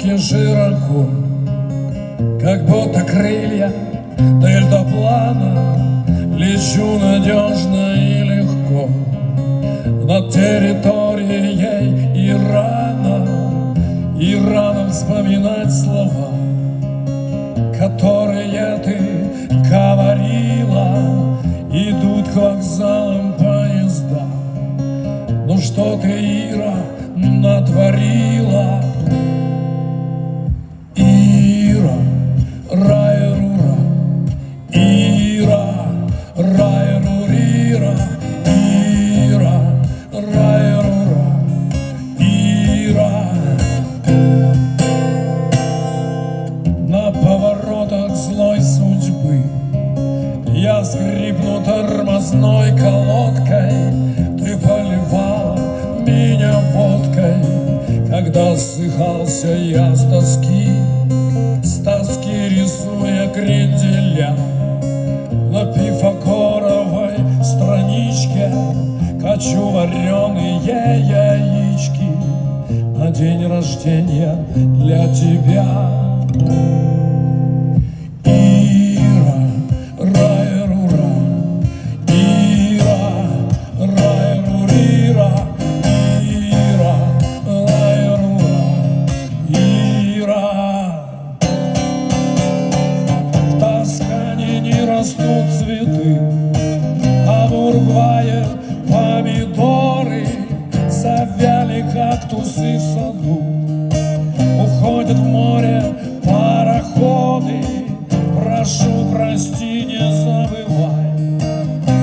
руки широко, как будто крылья дельтаплана. Лечу надежно и легко над территорией Ирана. И рано вспоминать слова, которые ты говорила. Идут к вокзалам поезда. Ну что ты, Ира, натворила? Ира, рай-рура, Ира, рай-рурира, Ира, рай-рура, Ира. На поворотах злой судьбы я скрипну тормозной колодкой. Ты поливала меня водкой, когда ссыхался я с тоски рисуя кренделя. На пифагоровой страничке качу вареные яички на день рождения для тебя. Растут цветы, а в Уругвае помидоры. Завяли кактусы в саду, уходят в море пароходы. Прошу, прости, не забывай,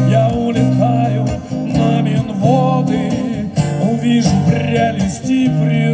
я улетаю на Минводы. Увижу прелести природы.